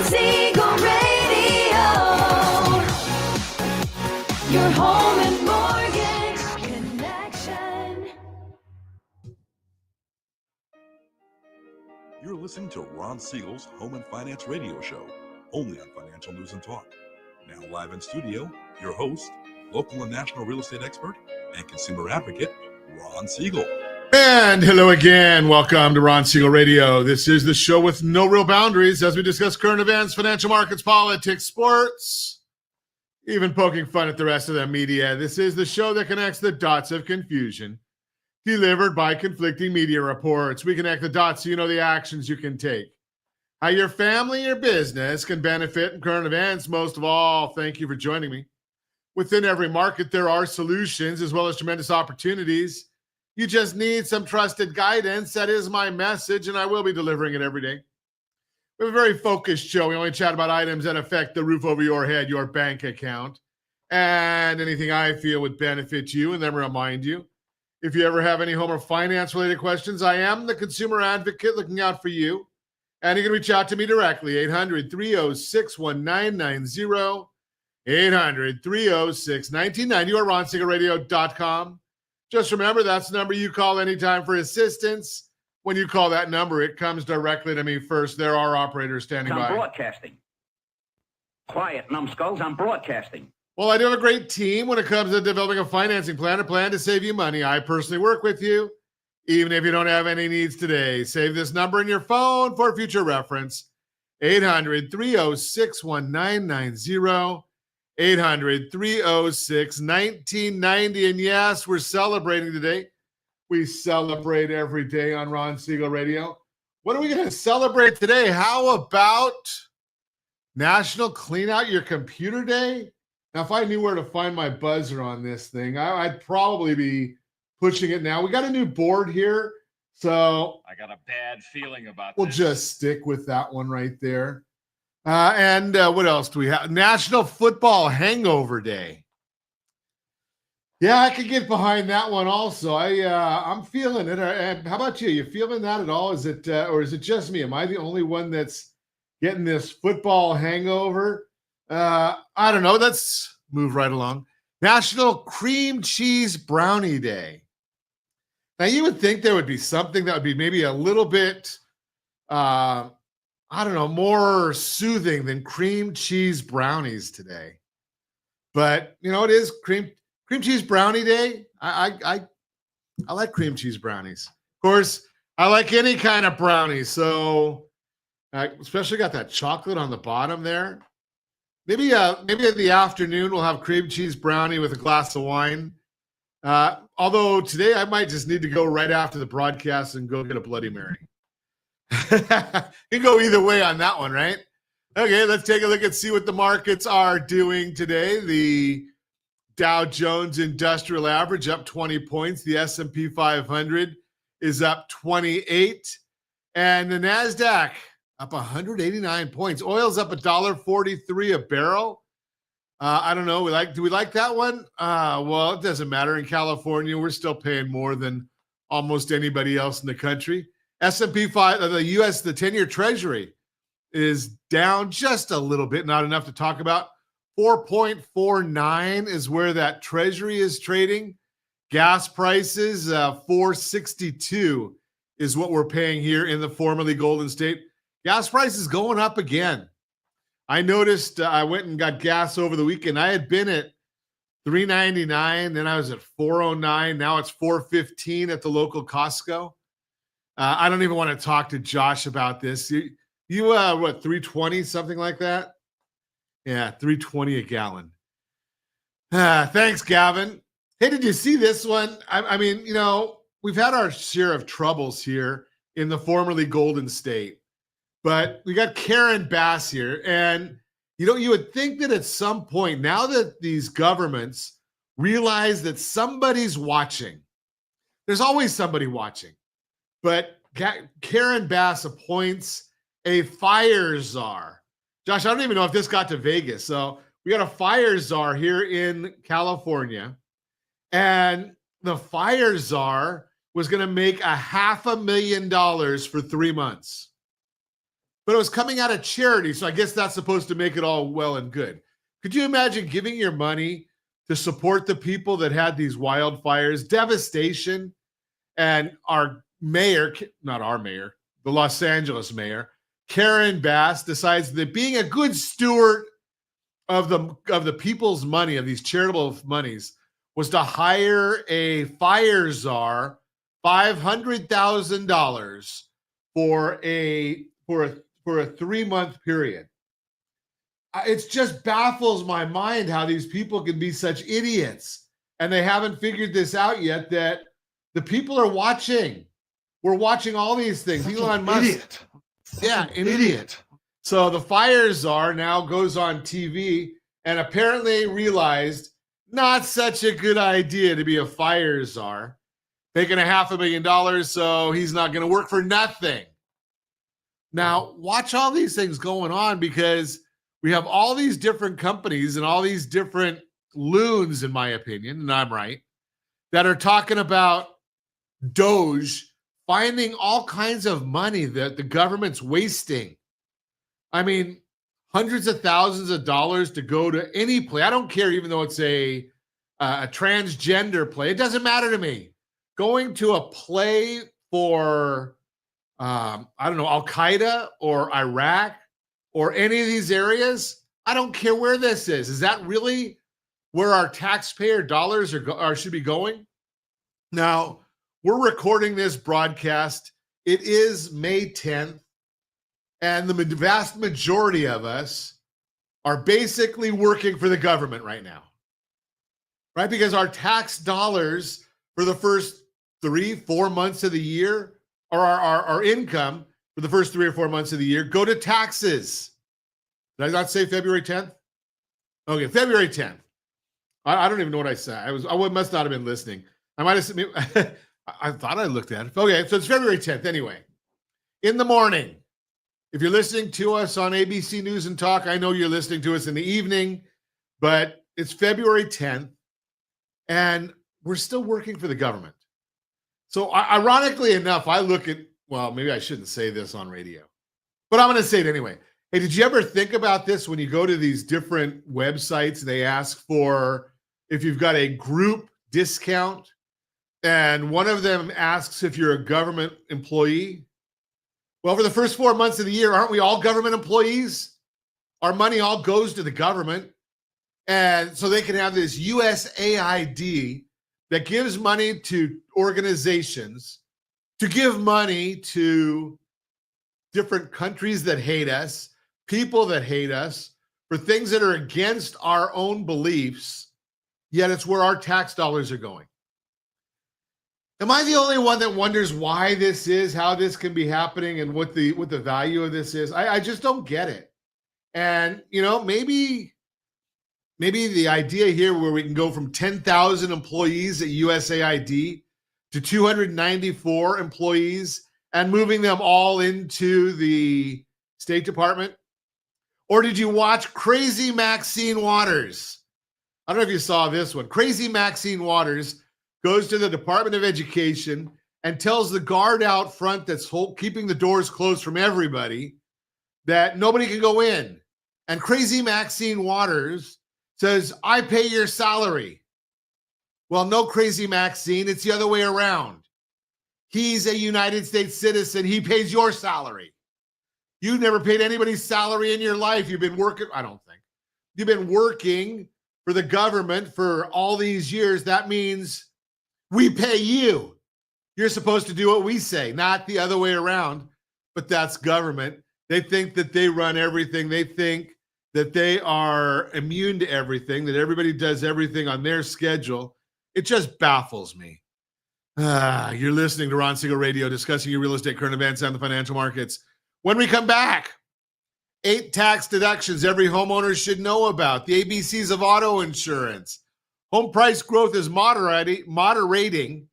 Ron Siegel Radio. Your home and mortgage connection. You're listening to Ron Siegel's Home and Finance Radio Show, only on Financial News and Talk. Now live in studio, your host, local and national real estate expert and consumer advocate, Ron Siegel. And hello again. Welcome to Ron Siegel Radio. This is the show with no real boundaries as we discuss current events, financial markets, politics, sports, even poking fun at the rest of the media. This is the show that connects the dots of confusion delivered by conflicting media reports. We connect the dots so you know the actions you can take, how your family, your business can benefit in current events. Most of all, thank you for joining me. Within every market, there are solutions as well as tremendous opportunities. You just need some trusted guidance. That is my message, and I will be delivering it every day. We have a very focused show. We only chat about items that affect the roof over your head, your bank account, and anything I feel would benefit you, and then remind you, if you ever have any home or finance-related questions, I am the consumer advocate looking out for you, and you can reach out to me directly, 800-306-1990, 800-306-1990, or ronsiegelradio.com. Just remember, that's the number you call anytime for assistance. When you call that number, it comes directly to me first. There are operators standing by. I'm broadcasting. Quiet, numbskulls, I'm broadcasting. Well, I do have a great team when it comes to developing a financing plan, a plan to save you money. I personally work with you, even if you don't have any needs today. Save this number in your phone for future reference, 800-306-1990. 800-306-1990. And yes, we're celebrating today. We celebrate every day on Ron Siegel Radio. What are we going to celebrate today? How about National Clean Out Your Computer Day? Now, if I knew where to find my buzzer on this thing, I'd probably be pushing it now. We got a new board here, so I got a bad feeling about we'll this. just stick with that one right there. And what else do we have? National Football Hangover Day. Yeah, I could get behind that one also. I'm feeling it. How about you? You feeling that at all? Is it or is it just me? Am I the only one that's getting this football hangover? I don't know. Let's move right along. National Cream Cheese Brownie Day. Now, you would think there would be something that would be maybe a little bit I don't know, more soothing than cream cheese brownies today. But, you know, it is cream cheese brownie day. I like cream cheese brownies. Of course, I like any kind of brownie. So, especially got that chocolate on the bottom there. Maybe in the afternoon we'll have cream cheese brownie with a glass of wine. Although today I might just need to go right after the broadcast and go get a Bloody Mary. You can go either way on that one, right? Okay, let's take a look and see what the markets are doing today. The Dow Jones Industrial Average up 20 points. The S&P 500 is up 28. And the NASDAQ up 189 points. Oil's up $1.43 a barrel. I don't know. Do we like that one? Well, it doesn't matter. In California, we're still paying more than almost anybody else in the country. S&P 5, the U.S., the 10-year Treasury is down just a little bit, not enough to talk about. 4.49 is where that Treasury is trading. Gas prices, $4.62 is what we're paying here in the formerly Golden State. Gas prices going up again. I noticed I went and got gas over the weekend. I had been at $3.99, then I was at $4.09. Now it's $4.15 at the local Costco. I don't even want to talk to Josh about this. You what, 320, something like that? Yeah, 320 a gallon. Thanks, Gavin. Hey, did you see this one? I mean, you know, we've had our share of troubles here in the formerly Golden State, but we got Karen Bass here. And, you know, you would think that at some point, now that these governments realize that somebody's watching, there's always somebody watching. But Karen Bass appoints a fire czar. Josh, I don't even know if this got to Vegas. So we got a fire czar here in California. And the fire czar was going to make $500,000 for 3 months. but it was coming out of charity. So I guess that's supposed to make it all well and good. Could you imagine giving your money to support the people that had these wildfires, devastation, and our mayor, not our mayor, the Los Angeles mayor, Karen Bass, decides that being a good steward of the people's money, of these charitable monies, was to hire a fire czar, $500,000 for a 3-month period. It just baffles my mind how these people can be such idiots, and they haven't figured this out yet, that the people are watching. We're watching all these things. Such Elon an Musk. idiot. Yeah, Such an idiot. So the fire czar now goes on TV and apparently realized not such a good idea to be a fire czar, making $500,000, so he's not going to work for nothing. Now, watch all these things going on, because we have all these different companies and all these different loons, in my opinion, and I'm right, that are talking about Doge finding all kinds of money that the government's wasting. I mean, hundreds of thousands of dollars to go to any play. I don't care, even though it's a transgender play. It doesn't matter to me. Going to a play for, I don't know, Al-Qaeda or Iraq or any of these areas, I don't care where this is. Is that really where our taxpayer dollars are should be going? Now, we're recording this broadcast. It is May 10th, and the vast majority of us are basically working for the government right now, right? Because our tax dollars for the first 3-4 months of the year, or our income for the first 3 or 4 months of the year, go to taxes. Did I not say February 10th? Okay, February 10th. I don't even know what I said. I must not have been listening. I might have. I thought I looked at it. Okay, so it's February 10th anyway. In the morning, if you're listening to us on ABC News and Talk, I know you're listening to us in the evening, but it's February 10th, and we're still working for the government. So ironically enough, I look at, well, maybe I shouldn't say this on radio, but I'm going to say it anyway. Hey, did you ever think about this when you go to these different websites, they ask for if you've got a group discount, and one of them asks if you're a government employee? Well, for the first 4 months of the year, aren't we all government employees? Our money all goes to the government. And so they can have this USAID that gives money to organizations to give money to different countries that hate us, people that hate us, for things that are against our own beliefs, yet it's where our tax dollars are going. Am I the only one that wonders why this is, how this can be happening, and what the value of this is? I just don't get it. And, you know, maybe the idea here where we can go from 10,000 employees at USAID to 294 employees and moving them all into the State Department? Or did you watch Crazy Maxine Waters? I don't know if you saw this one. Crazy Maxine Waters goes to the Department of Education and tells the guard out front that's keeping the doors closed from everybody that nobody can go in. And Crazy Maxine Waters says, I pay your salary. Well, no, Crazy Maxine, it's the other way around. He's a United States citizen. He pays your salary. You've never paid anybody's salary in your life. You've been working, I don't think. You've been working for the government for all these years. That means we pay you. You're supposed to do what we say, not the other way around. But that's government. They think that they run everything. They think that they are immune to everything, that everybody does everything on their schedule. It just baffles me. You're listening to Ron Siegel Radio, discussing your real estate, current events, and the financial markets. When we come back, 8 tax deductions every homeowner should know about, the ABCs of auto insurance. Home price growth is moderating.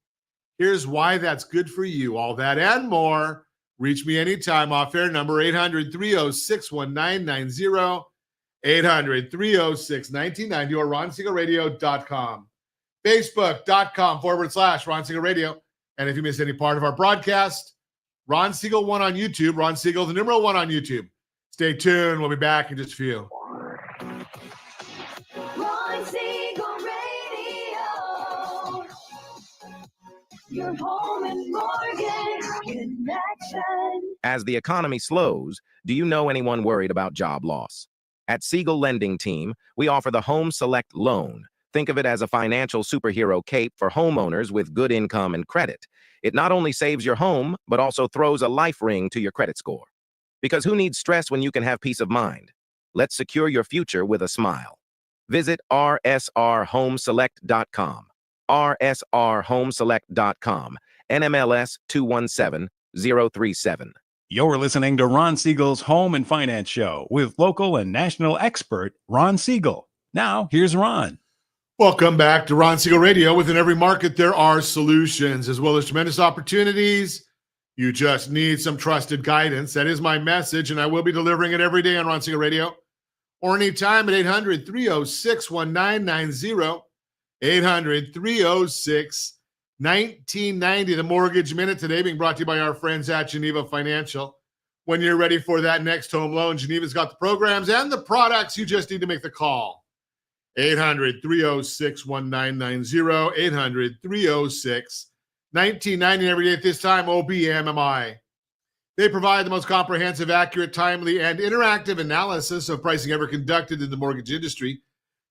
Here's why that's good for you. All that and more. Reach me anytime. Off-air number 800-306-1990, 800-306-1990, or RonSiegelRadio.com. Facebook.com/Ron Siegel Radio. And if you miss any part of our broadcast, Ron Siegel 1 on YouTube. Ron Siegel, the numero 1 on YouTube. Stay tuned. We'll be back in just a few. Ron Siegel Radio. Your home and mortgage connection. As the economy slows, do you know anyone worried about job loss? At Siegel Lending Team, we offer the Home Select Loan. Think of it as a financial superhero cape for homeowners with good income and credit. It not only saves your home, but also throws a life ring to your credit score. Because who needs stress when you can have peace of mind? Let's secure your future with a smile. Visit rsrhomeselect.com. rsrhomeselect.com. NMLS 217037. You're listening to Ron Siegel's Home and Finance Show with local and national expert Ron Siegel. Now, here's Ron. Welcome back to Ron Siegel Radio. Within every market, there are solutions as well as tremendous opportunities. You just need some trusted guidance. That is my message, and I will be delivering it every day on Ron Siegel Radio or anytime at 800-306-1990, 800-306-1990. The Mortgage Minute today being brought to you by our friends at Geneva Financial. When you're ready for that next home loan, Geneva's got the programs and the products. You just need to make the call. 800-306-1990, 800-306-1990 every day at this time, OBMMI. They provide the most comprehensive, accurate, timely, and interactive analysis of pricing ever conducted in the mortgage industry,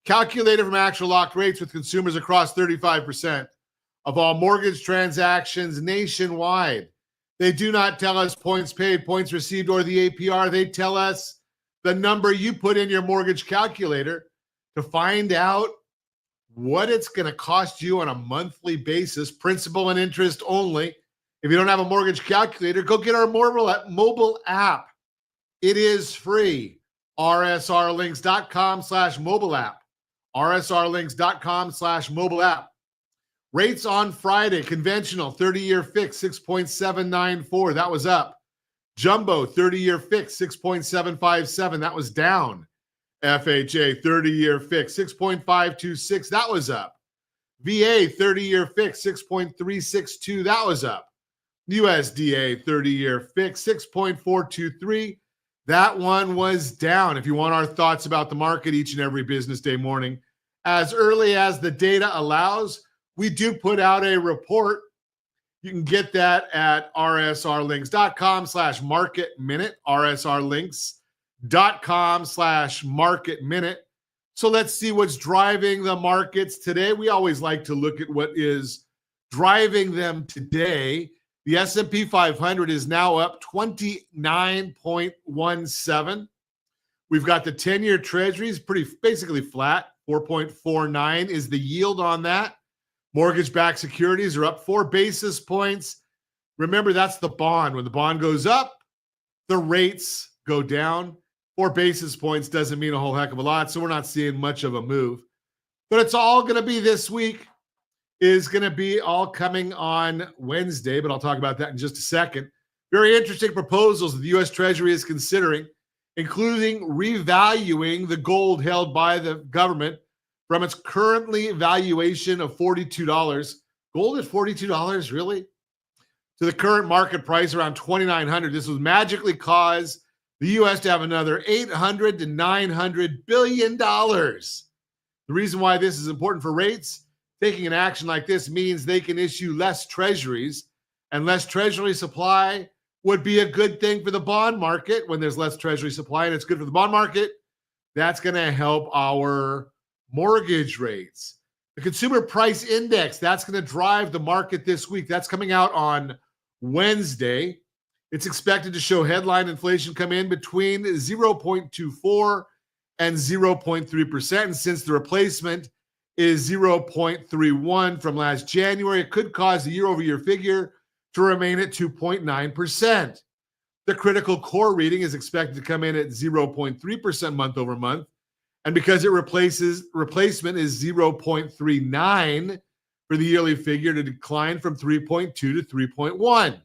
calculated from actual locked rates with consumers across 35% of all mortgage transactions nationwide. They do not tell us points paid, points received, or the APR. They tell us the number you put in your mortgage calculator to find out what it's going to cost you on a monthly basis, principal and interest only. If you don't have a mortgage calculator, go get our mobile app. It is free. rsrlinks.com/mobile app. rsrlinks.com/mobile app. Rates on Friday, conventional 30-year fixed 6.794. That was up. Jumbo 30-year fixed 6.757. That was down. FHA 30-year fixed 6.526. That was up. VA 30-year fixed 6.362. That was up. USDA 30-year fixed 6.423. That one was down. If you want our thoughts about the market each and every business day morning, as early as the data allows, we do put out a report. You can get that at rsrlinks.com/market minute, rsrlinks.com/market minute. So let's see what's driving the markets today. We always like to look at what is driving them today. The S&P 500 is now up 29.17. We've got the 10-year treasuries basically flat. 4.49 is the yield on that. Mortgage-backed securities are up 4 basis points. Remember, that's the bond. When the bond goes up, the rates go down. 4 basis points doesn't mean a whole heck of a lot, so we're not seeing much of a move. But it's all going to be this week, is going to be all coming on Wednesday, but I'll talk about that in just a second. Very interesting proposals that the U.S. Treasury is considering, including revaluing the gold held by the government from its currently valuation of $42. Gold at $42, really? To the current market price around $2,900. This would magically cause the U.S. to have another $800 to $900 billion. The reason why this is important for rates, taking an action like this means they can issue less treasuries, and less treasury supply would be a good thing for the bond market. When there's less treasury supply and it's good for the bond market, that's going to help our mortgage rates. The consumer price index, that's going to drive the market this week. That's coming out on Wednesday. It's expected to show headline inflation come in between 0.24 and 0.3%. And since the replacement is 0.31 from last January, it could cause the year-over-year figure to remain at 2.9%. The critical core reading is expected to come in at 0.3% month over month. And because replacement is 0.39 for the yearly figure to decline from 3.2 to 3.1.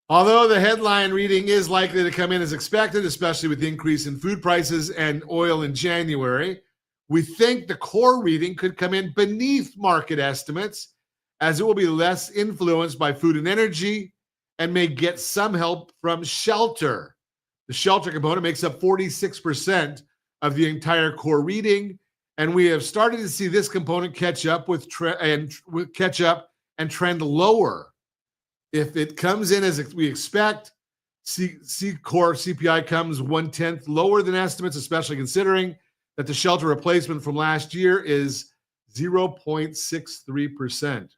Although the headline reading is likely to come in as expected, especially with the increase in food prices and oil in January, we think the core reading could come in beneath market estimates, as it will be less influenced by food and energy and may get some help from shelter. The shelter component makes up 46% of the entire core reading, and we have started to see this component catch up and trend lower. If it comes in as we expect, core CPI comes 1/10 lower than estimates, especially considering that the shelter replacement from last year is 0.63%.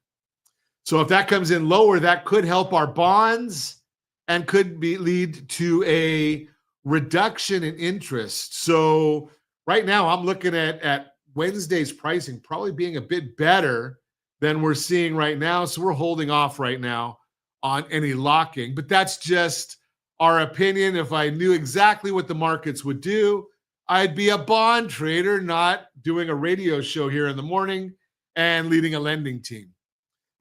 So if that comes in lower, that could help our bonds and could lead to a reduction in interest. So right now I'm looking at Wednesday's pricing probably being a bit better than we're seeing right now. So we're holding off right now on any locking, but that's just our opinion. If I knew exactly what the markets would do, I'd be a bond trader, not doing a radio show here in the morning and leading a lending team.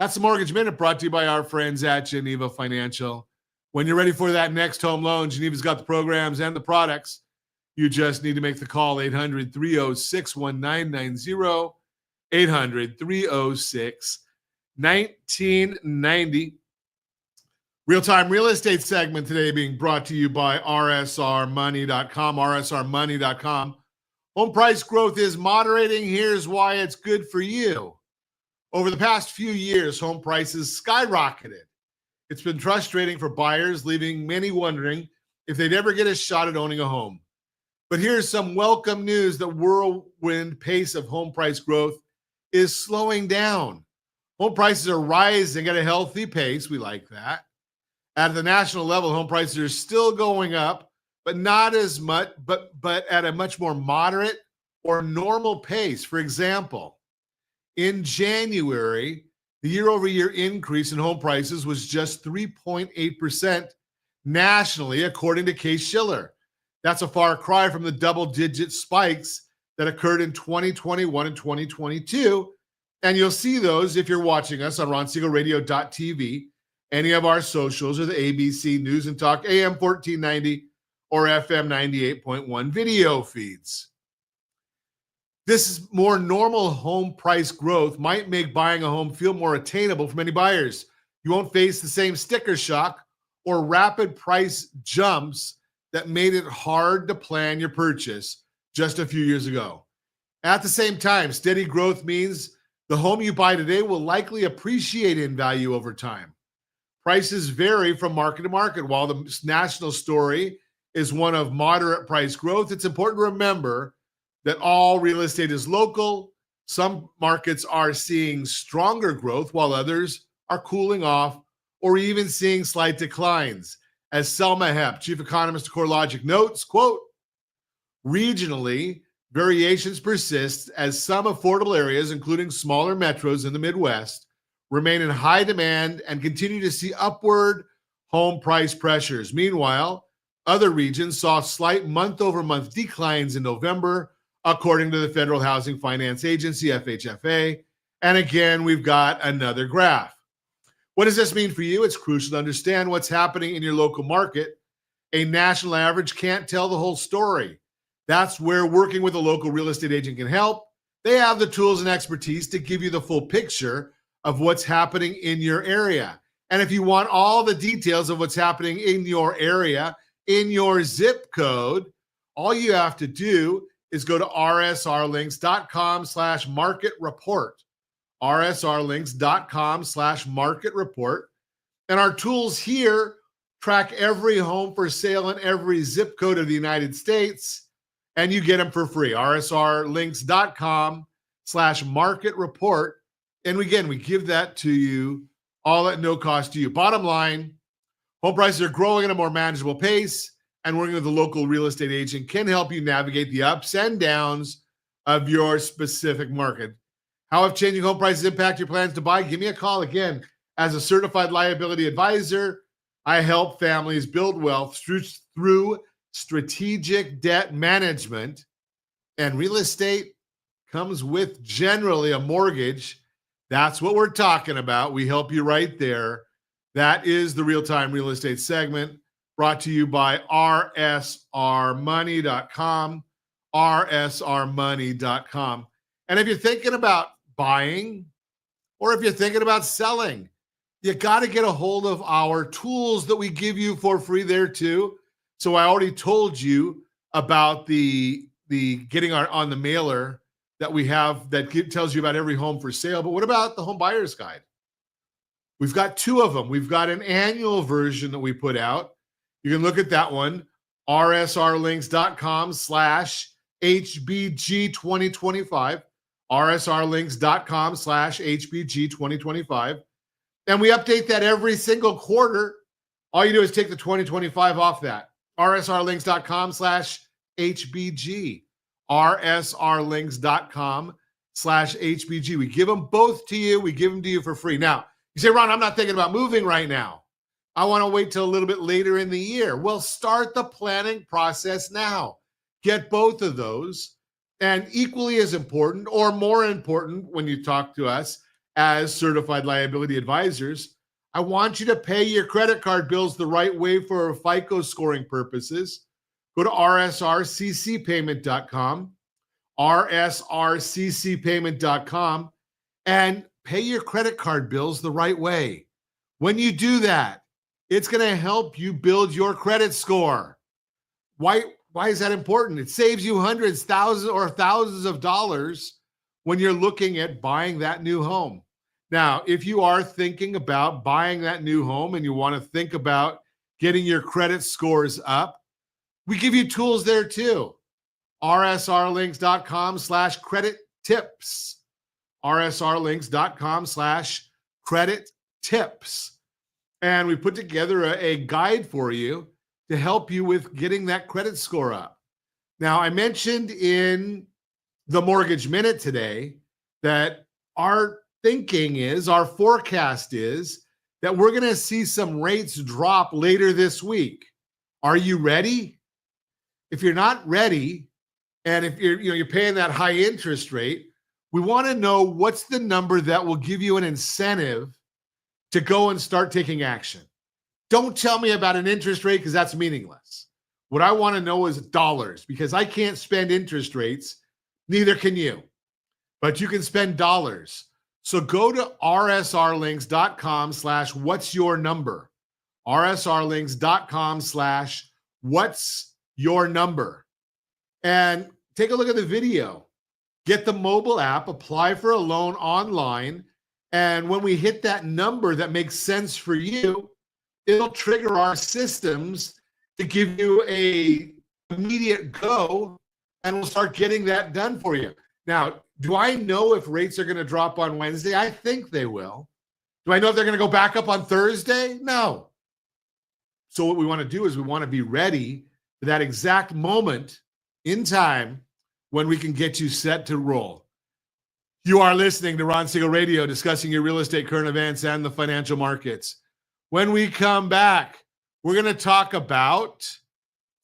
That's the Mortgage Minute, brought to you by our friends at Geneva Financial. When you're ready for that next home loan, Geneva's got the programs and the products. You just need to make the call, 800-306-1990, 800-306-1990. Real-time real estate segment today being brought to you by rsrmoney.com, rsrmoney.com. Home price growth is moderating. Here's why it's good for you. Over the past few years, home prices skyrocketed. It's been frustrating for buyers, leaving many wondering if they'd ever get a shot at owning a home. But here's some welcome news. The whirlwind pace of home price growth is slowing down. Home prices are rising at a healthy pace. We like that. At the national level, home prices are still going up, but not as much, but at a much more moderate or normal pace. For example, in January, the year-over-year increase in home prices was just 3.8% nationally, according to Case-Shiller. That's a far cry from the double-digit spikes that occurred in 2021 and 2022. And you'll see those if you're watching us on RonSiegelRadio.tv, any of our socials, or the ABC News and Talk AM 1490 or FM 98.1 video feeds. This is more normal home price growth might make buying a home feel more attainable for many buyers. You won't face the same sticker shock or rapid price jumps that made it hard to plan your purchase just a few years ago. At the same time, steady growth means the home you buy today will likely appreciate in value over time. Prices vary from market to market. While the national story is one of moderate price growth, it's important to remember that all real estate is local. Some markets are seeing stronger growth while others are cooling off or even seeing slight declines. As Selma Hepp, chief economist of CoreLogic, notes, quote, regionally, variations persist as some affordable areas, including smaller metros in the Midwest, remain in high demand and continue to see upward home price pressures. Meanwhile, other regions saw slight month-over-month declines in November, according to the Federal Housing Finance Agency, FHFA. And again, we've got another graph. What does this mean for you? It's crucial to understand what's happening in your local market. A national average can't tell the whole story. That's where working with a local real estate agent can help. They have the tools and expertise to give you the full picture of what's happening in your area. And if you want all the details of what's happening in your area, in your zip code, all you have to do is go to rsrlinks.com/market report, rsrlinks.com/market report. And our tools here track every home for sale in every zip code of the United States, and you get them for free, rsrlinks.com/market report. And again, we give that to you all at no cost to you. Bottom line, home prices are growing at a more manageable pace, and working with a local real estate agent can help you navigate the ups and downs of your specific market. How have changing home prices impact your plans to buy? Give me a call. Again, as a certified liability advisor, I help families build wealth through strategic debt management, and real estate comes with generally a mortgage. That's what we're talking about. We help you right there. That is the real-time real estate segment, brought to you by rsrmoney.com, rsrmoney.com. And if you're thinking about buying or if you're thinking about selling, you got to get a hold of our tools that we give you for free there too. So I already told you about the getting on the mailer that we have that tells you about every home for sale. But what about the home buyer's guide? We've got two of them. We've got an annual version that we put out. You can look at that one, rsrlinks.com/HBG2025, rsrlinks.com/HBG2025. And we update that every single quarter. All you do is take the 2025 off that. rsrlinks.com/HBG, rsrlinks.com/HBG. We give them both to you. We give them to you for free. Now, you say, Ron, I'm not thinking about moving right now. I want to wait till a little bit later in the year. Well, start the planning process now. Get both of those. And equally as important or more important when you talk to us as certified liability advisors, I want you to pay your credit card bills the right way for FICO scoring purposes. Go to rsrccpayment.com, rsrccpayment.com, and pay your credit card bills the right way. When you do that, it's going to help you build your credit score. Why is that important? It saves you hundreds, thousands, or thousands of dollars when you're looking at buying that new home. Now, if you are thinking about buying that new home and you want to think about getting your credit scores up, we give you tools there too. rsrlinks.com/credit tips. rsrlinks.com/credit tips. And we put together a guide for you to help you with getting that credit score up. Now, I mentioned in the Mortgage Minute today that our forecast is that we're going to see some rates drop later this week. Are you ready? If you're not ready, and if you're paying that high interest rate, we want to know what's the number that will give you an incentive to go and start taking action. Don't tell me about an interest rate because that's meaningless. What I want to know is dollars, because I can't spend interest rates. Neither can you, but you can spend dollars. So go to rsrlinks.com/what's your number, rsrlinks.com/what's your number, and take a look at the video. Get the mobile app, apply for a loan online, and when we hit that number that makes sense for you, it'll trigger our systems to give you a immediate go, and we'll start getting that done for you. Now, do I know if rates are going to drop on Wednesday? I think they will. Do I know if they're going to go back up on Thursday? No. So what we want to do is we want to be ready for that exact moment in time when we can get you set to roll. You are listening to Ron Siegel Radio, discussing your real estate current events and the financial markets. When we come back, we're going to talk about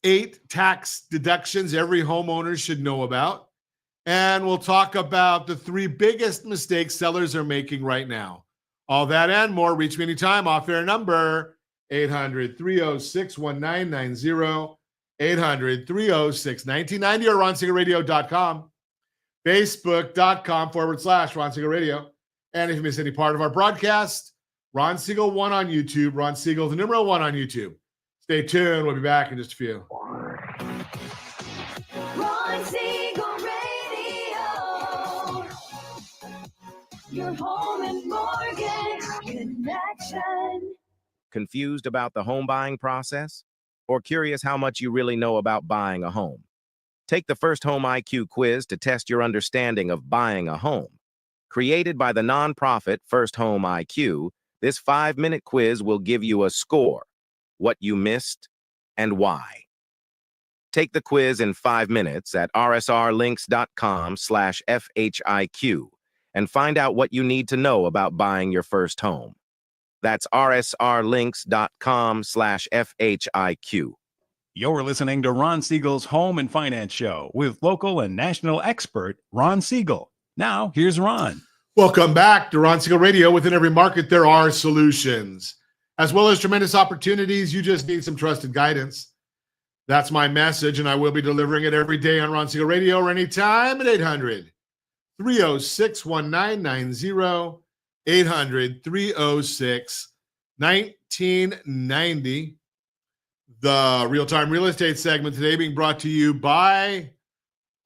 8 tax deductions every homeowner should know about. And we'll talk about the 3 biggest mistakes sellers are making right now. All that and more. Reach me anytime. Off-air number 800-306-1990, 800-306-1990, or RonSiegelRadio.com, Facebook.com/Ron Siegel Radio. And if you miss any part of our broadcast, Ron Siegel 1 on YouTube, Ron Siegel, the number 1 on YouTube. Stay tuned. We'll be back in just a few. Ron Siegel Radio. Your home and mortgage connection. Confused about the home buying process? Or curious how much you really know about buying a home? Take the First Home IQ quiz to test your understanding of buying a home. Created by the nonprofit First Home IQ, this 5-minute quiz will give you a score, what you missed, and why. Take the quiz in 5 minutes at rsrlinks.com/FHIQ and find out what you need to know about buying your first home. That's rsrlinks.com/FHIQ. You're listening to Ron Siegel's Home and Finance Show with local and national expert Ron Siegel. Now, here's Ron. Welcome back to Ron Siegel Radio. Within every market, there are solutions, as well as tremendous opportunities. You just need some trusted guidance. That's my message, and I will be delivering it every day on Ron Siegel Radio or anytime at 800-306-1990, 800-306-1990. The real-time real estate segment today being brought to you by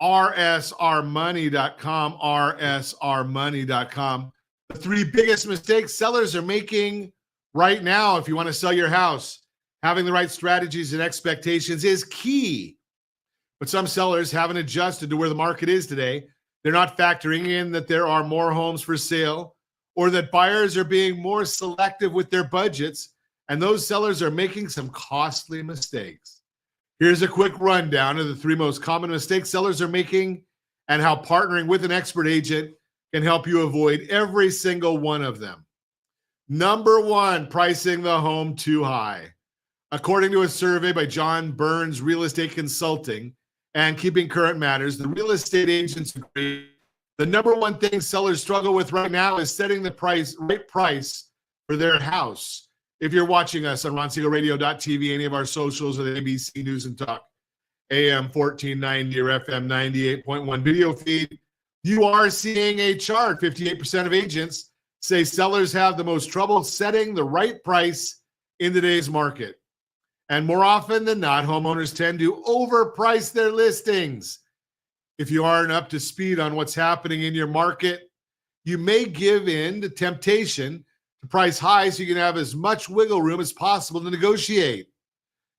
rsrmoney.com, rsrmoney.com. The three biggest mistakes sellers are making right now if you want to sell your house. Having the right strategies and expectations is key. But some sellers haven't adjusted to where the market is today. They're not factoring in that there are more homes for sale or that buyers are being more selective with their budgets, and those sellers are making some costly mistakes. Here's a quick rundown of the three most common mistakes sellers are making and how partnering with an expert agent can help you avoid every single one of them. Number one, pricing the home too high. According to a survey by John Burns Real Estate Consulting and Keeping Current Matters, the real estate agents agree the number one thing sellers struggle with right now is setting the right price for their house. If you're watching us on RonSiegelRadio.tv, any of our socials, or the ABC News and Talk, AM 1490 or FM 98.1 video feed, you are seeing a chart. 58% of agents say sellers have the most trouble setting the right price in today's market. And more often than not, homeowners tend to overprice their listings. If you aren't up to speed on what's happening in your market, you may give in to temptation to price high so you can have as much wiggle room as possible to negotiate.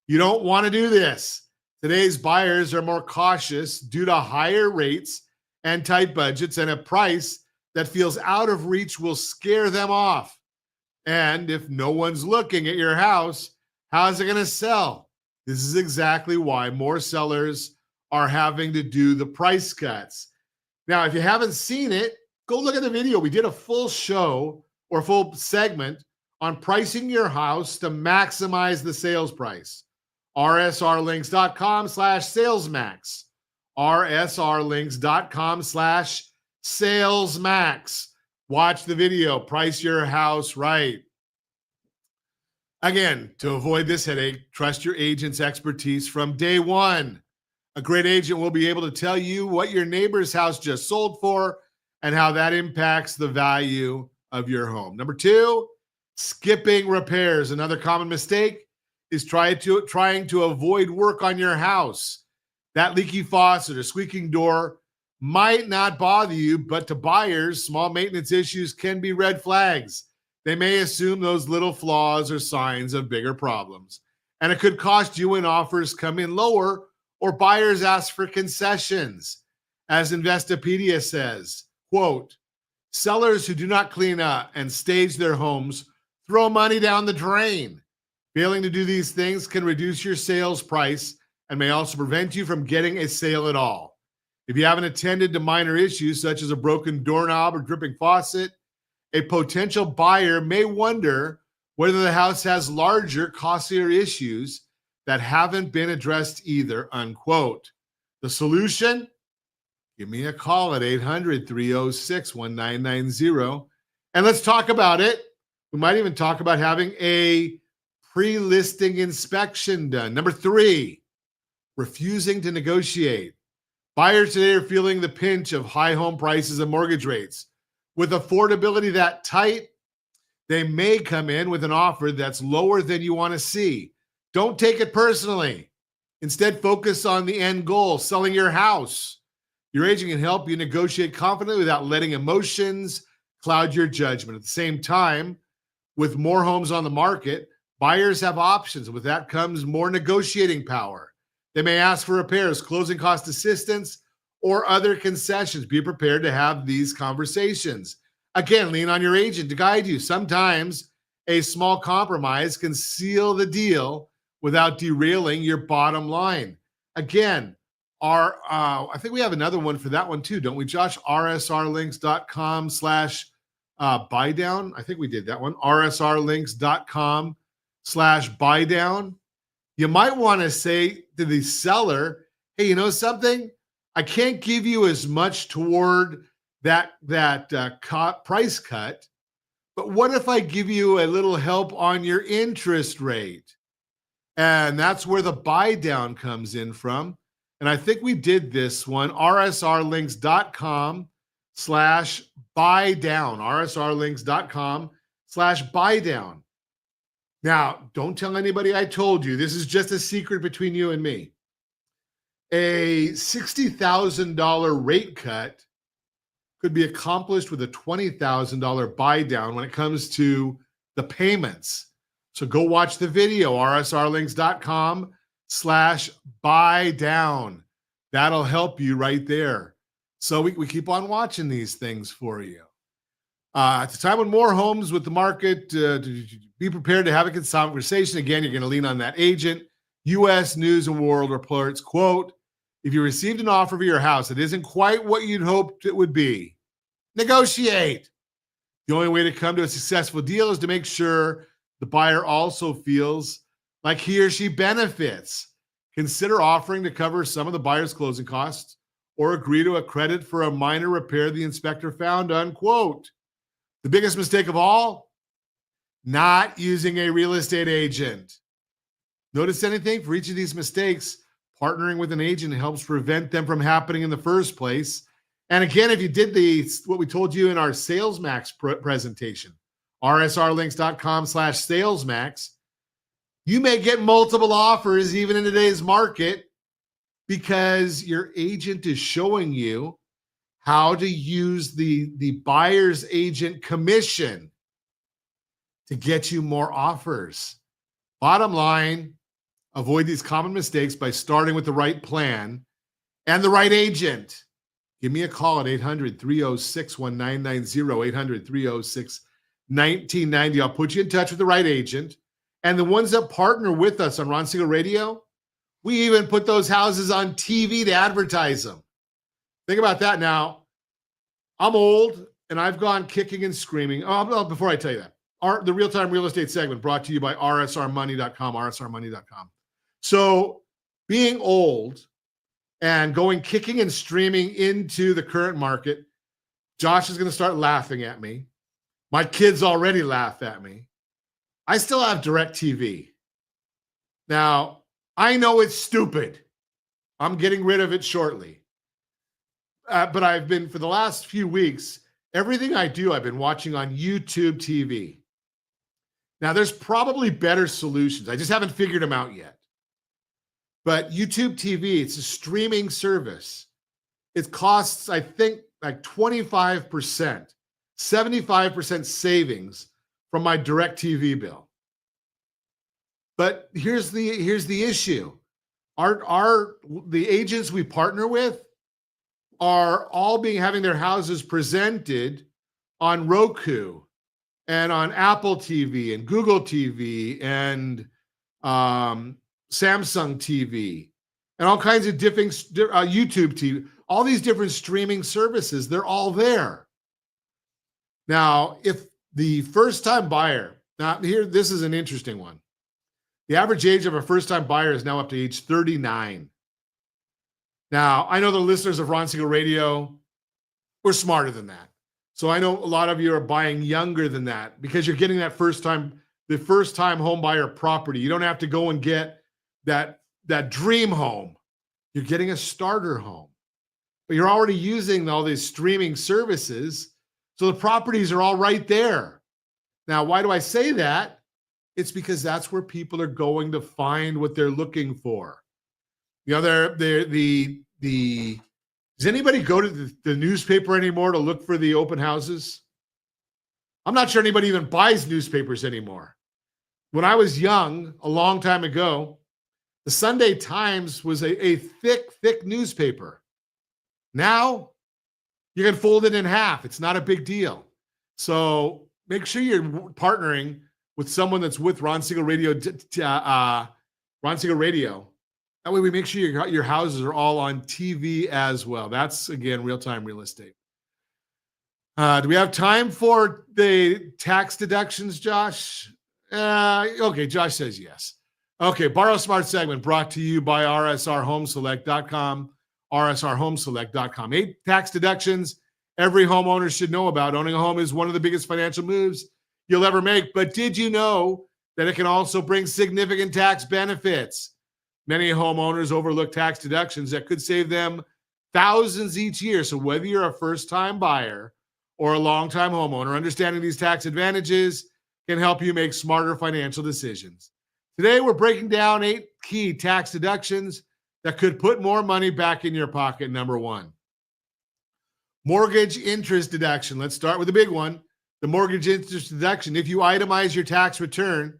You don't want to do this. Today's buyers are more cautious due to higher rates and tight budgets, and a price that feels out of reach will scare them off. And if no one's looking at your house, how's it going to sell? This is exactly why more sellers are having to do the price cuts. Now, if you haven't seen it, go look at the video. We did a full show or full segment on pricing your house to maximize the sales price. rsrlinks.com/salesmax. rsrlinks.com/salesmax. Watch the video. Price your house right. Again, to avoid this headache, trust your agent's expertise from day one. A great agent will be able to tell you what your neighbor's house just sold for and how that impacts the value of your home. Number two, skipping repairs. Another common mistake is trying to avoid work on your house. That leaky faucet or squeaking door might not bother you, but to buyers, small maintenance issues can be red flags. They may assume those little flaws are signs of bigger problems, and it could cost you when offers come in lower or buyers ask for concessions. As Investopedia says, quote, sellers who do not clean up and stage their homes throw money down the drain. Failing to do these things can reduce your sales price and may also prevent you from getting a sale at all. If you haven't attended to minor issues such as a broken doorknob or dripping faucet, a potential buyer may wonder whether the house has larger, costlier issues that haven't been addressed either, unquote. The solution? Give me a call at 800-306-1990, and let's talk about it. We might even talk about having a pre-listing inspection done. Number three, refusing to negotiate. Buyers today are feeling the pinch of high home prices and mortgage rates. With affordability that tight, they may come in with an offer that's lower than you want to see. Don't take it personally. Instead, focus on the end goal, selling your house. Your agent can help you negotiate confidently without letting emotions cloud your judgment. At the same time, with more homes on the market, buyers have options. With that comes more negotiating power. They may ask for repairs, closing cost assistance, or other concessions. Be prepared to have these conversations. Again, lean on your agent to guide you. Sometimes a small compromise can seal the deal without derailing your bottom line. Again, I think we have another one for that one too, don't we, Josh? rsrlinks.com/buy down. I think we did that one. rsrlinks.com/buy down. You might want to say to the seller, hey, you know something? I can't give you as much toward that price cut, but what if I give you a little help on your interest rate? And that's where the buy down comes in from. And I think we did this one, rsrlinks.com buy down, rsrlinks.com/buy down. Now, don't tell anybody I told you. This is just a secret between you and me. A $60,000 rate cut could be accomplished with a $20,000 buy down when it comes to the payments. So go watch the video, rsrlinks.com/buy down. That'll help you right there. So we keep on watching these things for you. At the time when more homes with the market, be prepared to have a conversation. Again, you're going to lean on that agent. U.S. News and World Reports, quote, if you received an offer for your house that isn't quite what you'd hoped it would be, negotiate. The only way to come to a successful deal is to make sure the buyer also feels like he or she benefits. Consider offering to cover some of the buyer's closing costs or agree to a credit for a minor repair the inspector found, unquote. The biggest mistake of all, not using a real estate agent. Notice anything? For each of these mistakes, partnering with an agent helps prevent them from happening in the first place. And again, if you did what we told you in our SalesMax presentation, rsrlinks.com/salesmax, you may get multiple offers even in today's market because your agent is showing you how to use the buyer's agent commission to get you more offers. Bottom line, avoid these common mistakes by starting with the right plan and the right agent. Give me a call at 800-306-1990, 800-306-1990. I'll put you in touch with the right agent. And the ones that partner with us on Ron Siegel Radio, we even put those houses on TV to advertise them. Think about that now. I'm old, and I've gone kicking and screaming. Before I tell you that, the real-time real estate segment brought to you by rsrmoney.com, rsrmoney.com. So being old and going kicking and streaming into the current market, Josh is going to start laughing at me. My kids already laugh at me. I still have DirecTV. Now, I know it's stupid. I'm getting rid of it shortly. But I've been, for the last few weeks, everything I do, I've been watching on YouTube TV. Now, there's probably better solutions. I just haven't figured them out yet. But YouTube TV, it's a streaming service. It costs, I think, like 25%, 75% savings from my DirecTV bill. But here's the issue. The agents we partner with are all having their houses presented on Roku and on Apple TV and Google TV and Samsung TV and all kinds of different YouTube TV, all these different streaming services, they're all there. Now, if the first-time buyer, this is an interesting one. The average age of a first-time buyer is now up to age 39. Now, I know the listeners of Ron Siegel Radio, we're smarter than that. So I know a lot of you are buying younger than that because you're getting the first-time home buyer property. You don't have to go and get that dream home. You're getting a starter home. But you're already using all these streaming services, so the properties are all right there. Now, why do I say that? It's because that's where people are going to find what they're looking for. You know, does anybody go to the newspaper anymore to look for the open houses? I'm not sure anybody even buys newspapers anymore. When I was young, a long time ago, the Sunday Times was a thick newspaper. Now, you can fold it in half. It's not a big deal. So make sure you're partnering with someone that's with Ron Siegel Radio, Ron Siegel Radio. That way we make sure your houses are all on TV as well. That's, again, real-time real estate. Do we have time for the tax deductions, Josh? Okay, Josh says yes. Okay, Borrow Smart segment brought to you by rsrhomeselect.com, rsrhomeselect.com. 8 tax deductions every homeowner should know about. Owning a home is one of the biggest financial moves you'll ever make, but did you know that it can also bring significant tax benefits? Many homeowners overlook tax deductions that could save them thousands each year. So whether you're a first-time buyer or a long-time homeowner, understanding these tax advantages can help you make smarter financial decisions. Today, we're breaking down 8 key tax deductions that could put more money back in your pocket. Number 1, mortgage interest deduction. Let's start with the big one, the mortgage interest deduction. If you itemize your tax return,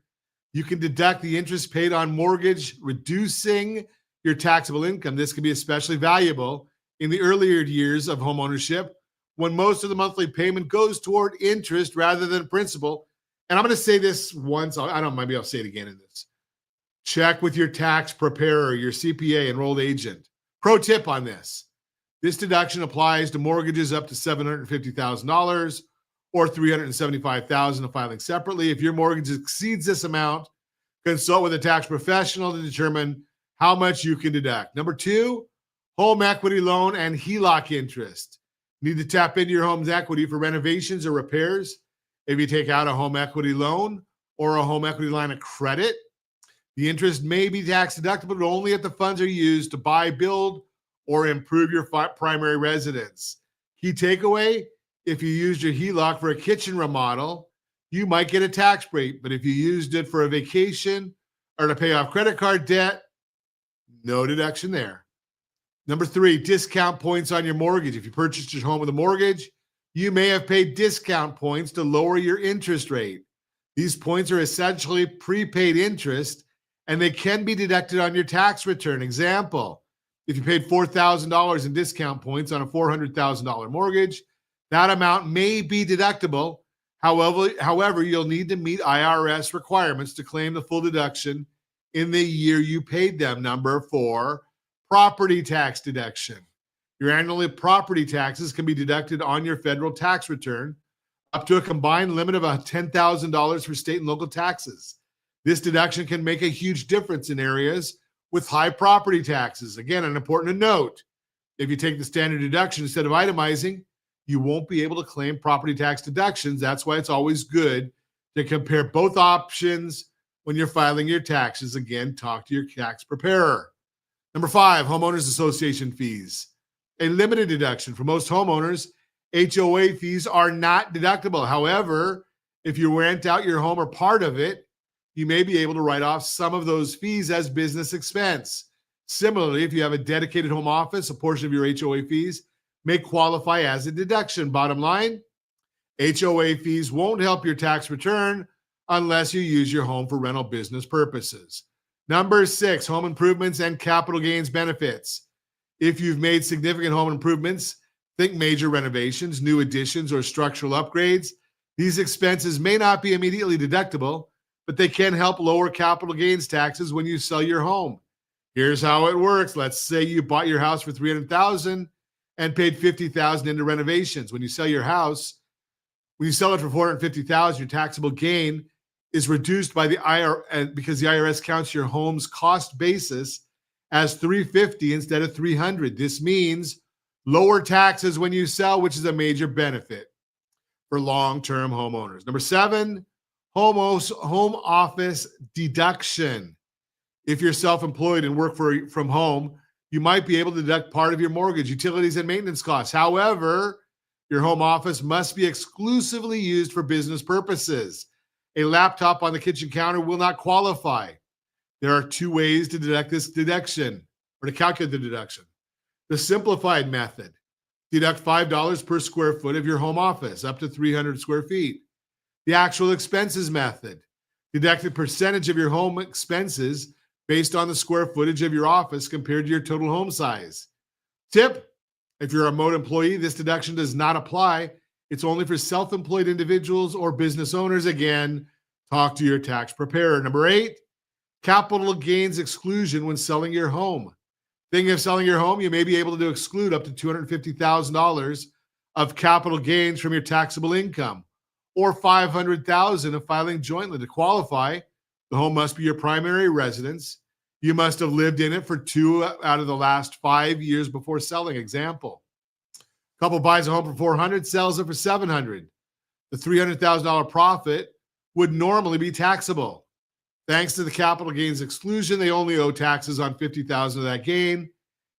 you can deduct the interest paid on mortgage, reducing your taxable income. This can be especially valuable in the earlier years of homeownership when most of the monthly payment goes toward interest rather than principal. And I'm going to say this once. I don't know, maybe I'll say it again in this. Check with your tax preparer, your CPA, enrolled agent. Pro tip on this. This deduction applies to mortgages up to $750,000 or $375,000 if filing separately. If your mortgage exceeds this amount, consult with a tax professional to determine how much you can deduct. Number 2, home equity loan and HELOC interest. Need to tap into your home's equity for renovations or repairs. If you take out a home equity loan or a home equity line of credit, the interest may be tax deductible, but only if the funds are used to buy, build, or improve your primary residence. Key takeaway, if you used your HELOC for a kitchen remodel, you might get a tax break, but if you used it for a vacation or to pay off credit card debt, no deduction there. Number 3, discount points on your mortgage. If you purchased your home with a mortgage, you may have paid discount points to lower your interest rate. These points are essentially prepaid interest, and they can be deducted on your tax return. Example, if you paid $4,000 in discount points on a $400,000 mortgage, that amount may be deductible. However, you'll need to meet IRS requirements to claim the full deduction in the year you paid them. Number 4, property tax deduction. Your annual property taxes can be deducted on your federal tax return up to a combined limit of $10,000 for state and local taxes. This deduction can make a huge difference in areas with high property taxes. Again, an important note, if you take the standard deduction instead of itemizing, you won't be able to claim property tax deductions. That's why it's always good to compare both options when you're filing your taxes. Again, talk to your tax preparer. Number 5, homeowners association fees. A limited deduction. For most homeowners, HOA fees are not deductible. However, if you rent out your home or part of it, you may be able to write off some of those fees as business expense. Similarly, if you have a dedicated home office, a portion of your HOA fees may qualify as a deduction. Bottom line, HOA fees won't help your tax return unless you use your home for rental business purposes. Number 6, home improvements and capital gains benefits. If you've made significant home improvements, think major renovations, new additions, or structural upgrades, these expenses may not be immediately deductible, but they can help lower capital gains taxes when you sell your home. Here's how it works. Let's say you bought your house for $300,000 and paid $50,000 into renovations. When you sell your house, when you sell it for $450,000, your taxable gain is reduced by the IRS because the IRS counts your home's cost basis as $350 instead of $300. This means lower taxes when you sell, which is a major benefit for long-term homeowners. Number 7, home office deduction. If you're self-employed and work from home, you might be able to deduct part of your mortgage, utilities, and maintenance costs. However, your home office must be exclusively used for business purposes. A laptop on the kitchen counter will not qualify. There are 2 ways to deduct this deduction or to calculate the deduction. The simplified method, deduct $5 per square foot of your home office, up to 300 square feet. The actual expenses method, deduct a percentage of your home expenses based on the square footage of your office compared to your total home size. Tip, if you're a remote employee, this deduction does not apply. It's only for self-employed individuals or business owners. Again, talk to your tax preparer. Number 8, capital gains exclusion when selling your home. Thinking of selling your home, you may be able to exclude up to $250,000 of capital gains from your taxable income, or $500,000 if filing jointly. To qualify, the home must be your primary residence. You must have lived in it for 2 out of the last 5 years before selling. Example, couple buys a home for $400,000, sells it for $700,000. The $300,000 profit would normally be taxable. Thanks to the capital gains exclusion, they only owe taxes on $50,000 of that gain.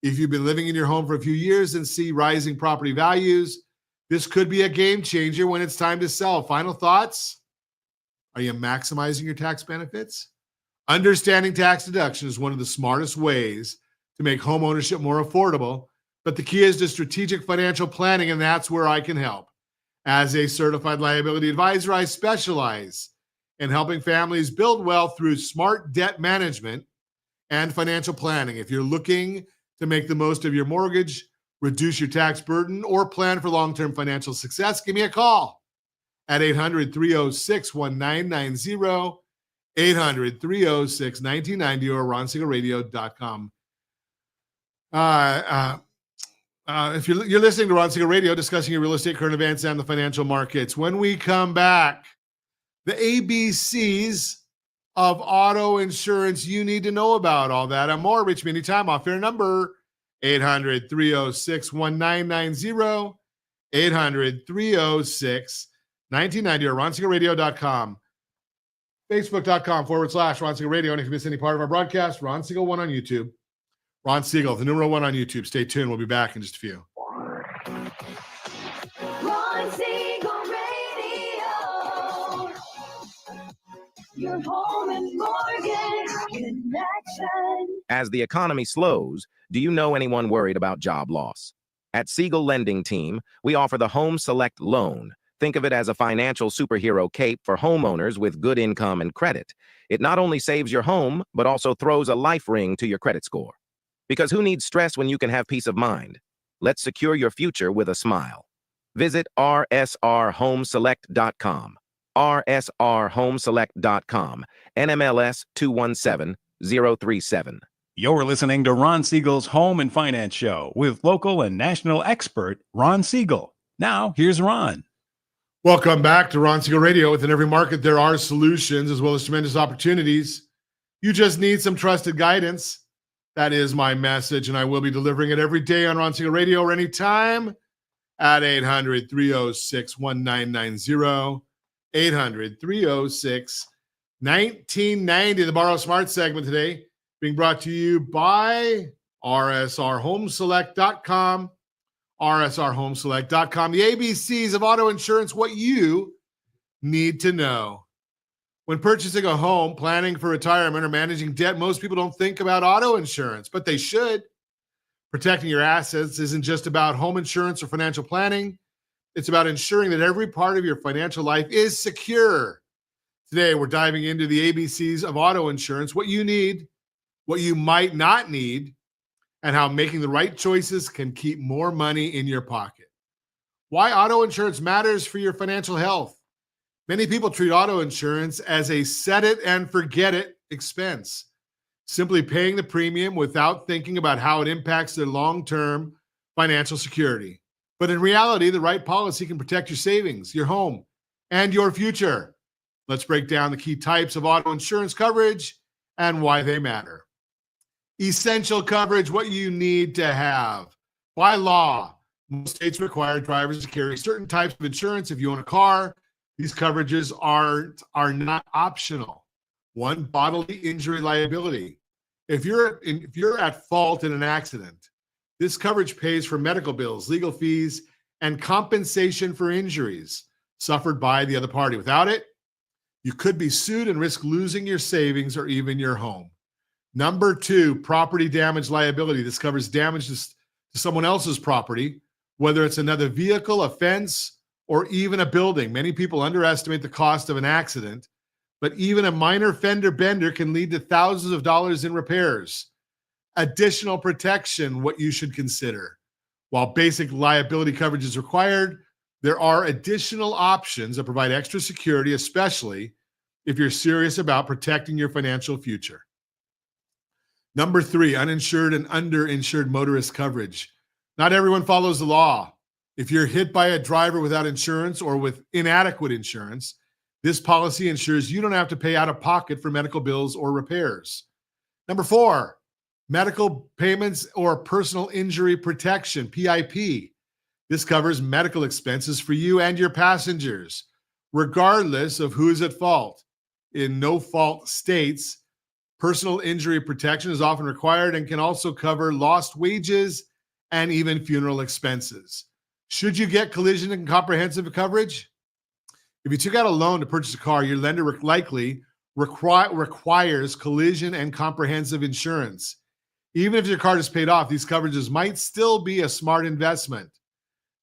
If you've been living in your home for a few years and see rising property values, this could be a game changer when it's time to sell. Final thoughts? Are you maximizing your tax benefits? Understanding tax deduction is one of the smartest ways to make home ownership more affordable, but the key is to strategic financial planning, and that's where I can help. As a certified liability advisor, I specialize in helping families build wealth through smart debt management and financial planning. If you're looking to make the most of your mortgage, reduce your tax burden, or plan for long-term financial success, give me a call at 800-306-1990, 800-306-1990, or ronsiegelradio.com. If you're listening to Ron Siegel Radio, discussing your real estate, current events, and the financial markets. When we come back, the ABCs of auto insurance you need to know about, all that and more. Reach me anytime off air number 800-306-1990, 800-306-1990, or ronsiegelradio.com. Facebook.com/Ron Siegel Radio. And if you miss any part of our broadcast, Ron Siegel 1 on YouTube. Ron Siegel, the number 1 on YouTube. Stay tuned. We'll be back in just a few. Ron Siegel Radio. Your home and mortgage connection. As the economy slows, do you know anyone worried about job loss? At Siegel Lending Team, we offer the Home Select Loan. Think of it as a financial superhero cape for homeowners with good income and credit. It not only saves your home, but also throws a life ring to your credit score. Because who needs stress when you can have peace of mind? Let's secure your future with a smile. Visit rsrhomeselect.com. rsrhomeselect.com. NMLS 217037. You're listening to Ron Siegel's Home and Finance Show with local and national expert Ron Siegel. Now, here's Ron. Welcome back to Ron Siegel Radio. Within every market, there are solutions as well as tremendous opportunities. You just need some trusted guidance. That is my message, and I will be delivering it every day on Ron Siegel Radio or anytime at 800-306-1990, 800-306-1990. The Borrow Smart segment today being brought to you by rsrhomeselect.com, rsrhomeselect.com. The ABCs of auto insurance, what you need to know. When purchasing a home, planning for retirement, or managing debt, most people don't think about auto insurance, but they should. Protecting your assets isn't just about home insurance or financial planning. It's about ensuring that every part of your financial life is secure. Today, we're diving into the ABCs of auto insurance, what you need, what you might not need, and how making the right choices can keep more money in your pocket. Why auto insurance matters for your financial health. Many people treat auto insurance as a set it and forget it expense, simply paying the premium without thinking about how it impacts their long-term financial security. But in reality, the right policy can protect your savings, your home, and your future. Let's break down the key types of auto insurance coverage and why they matter. Essential coverage, what you need to have. By law, most states require drivers to carry certain types of insurance. If you own a car, these coverages are not optional. One, bodily injury liability. If you're at fault in an accident, this coverage pays for medical bills, legal fees, and compensation for injuries suffered by the other party. Without it, you could be sued and risk losing your savings or even your home. Number 2, property damage liability. This covers damage to someone else's property, whether it's another vehicle, a fence, or even a building. Many people underestimate the cost of an accident, but even a minor fender bender can lead to thousands of dollars in repairs. Additional protection, what you should consider. While basic liability coverage is required, there are additional options that provide extra security, especially if you're serious about protecting your financial future. Number 3, uninsured and underinsured motorist coverage. Not everyone follows the law. If you're hit by a driver without insurance or with inadequate insurance, this policy ensures you don't have to pay out of pocket for medical bills or repairs. Number 4, medical payments or personal injury protection, PIP. This covers medical expenses for you and your passengers, regardless of who is at fault. In no-fault states, Personal injury protection is often required and can also cover lost wages and even funeral expenses. Should you get collision and comprehensive coverage? If you took out a loan to purchase a car, your lender likely requires collision and comprehensive insurance. Even if your car is paid off, these coverages might still be a smart investment.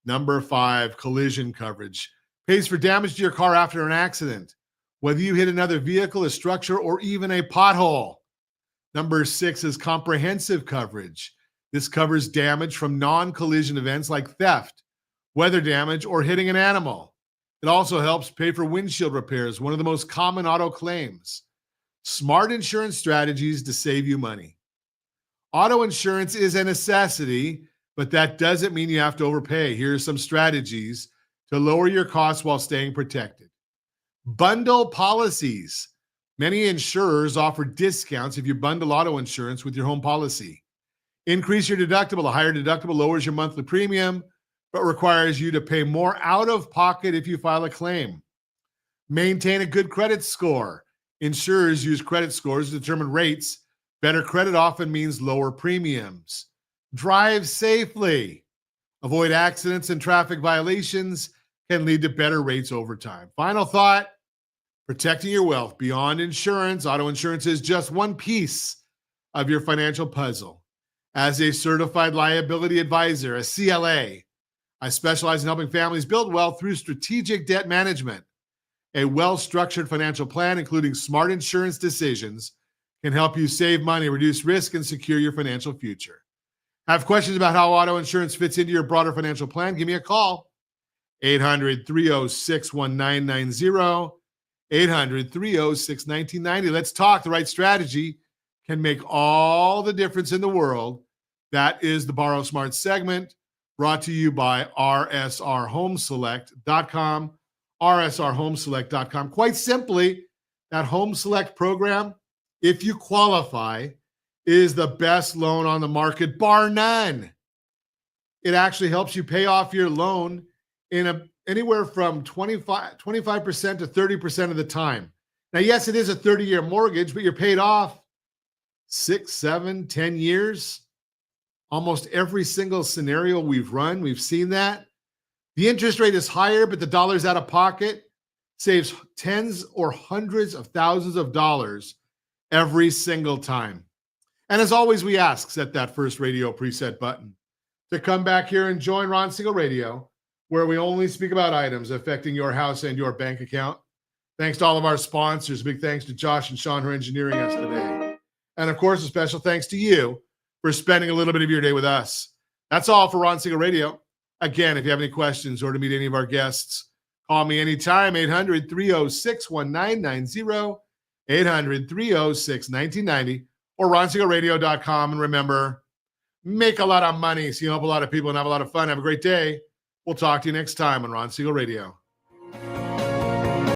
Number 5, collision coverage. Pays for damage to your car after an accident, whether you hit another vehicle, a structure, or even a pothole. Number 6 is comprehensive coverage. This covers damage from non-collision events like theft, weather damage, or hitting an animal. It also helps pay for windshield repairs, one of the most common auto claims. Smart insurance strategies to save you money. Auto insurance is a necessity, but that doesn't mean you have to overpay. Here are some strategies to lower your costs while staying protected. Bundle policies. Many insurers offer discounts if you bundle auto insurance with your home policy. Increase your deductible. A higher deductible lowers your monthly premium, but requires you to pay more out of pocket if you file a claim. Maintain a good credit score. Insurers use credit scores to determine rates. Better credit often means lower premiums. Drive safely. Avoid accidents and traffic violations can lead to better rates over time. Final thought, protecting your wealth beyond insurance. Auto insurance is just one piece of your financial puzzle. As a Certified Liability Advisor, a CLA, I specialize in helping families build wealth through strategic debt management. A well-structured financial plan, including smart insurance decisions, can help you save money, reduce risk, and secure your financial future. Have questions about how auto insurance fits into your broader financial plan? Give me a call. 800-306-1990. 800-306-1990. Let's talk. The right strategy can make all the difference in the world. That is the Borrow Smart segment, brought to you by rsrhomeselect.com. rsrhomeselect.com. Quite simply, that Home Select program, if you qualify, is the best loan on the market, bar none. It actually helps you pay off your loan in anywhere from 25% to 30% of the time. Now, yes, it is a 30-year mortgage, but you're paid off 6, 7, 10 years. Almost every single scenario we've run, we've seen that. The interest rate is higher, but the dollar's out of pocket. Saves tens or hundreds of thousands of dollars every single time. And as always, we ask, set that first radio preset button to come back here and join Ron Siegel Radio, where we only speak about items affecting your house and your bank account. Thanks to all of our sponsors. Big thanks to Josh and Sean who are engineering us today. And of course, a special thanks to you for spending a little bit of your day with us. That's all for Ron Siegel Radio. Again, if you have any questions or to meet any of our guests, call me anytime, 800-306-1990, 800-306-1990, or ronsiegelradio.com. And remember, make a lot of money so you help a lot of people and have a lot of fun. Have a great day. We'll talk to you next time on Ron Siegel Radio.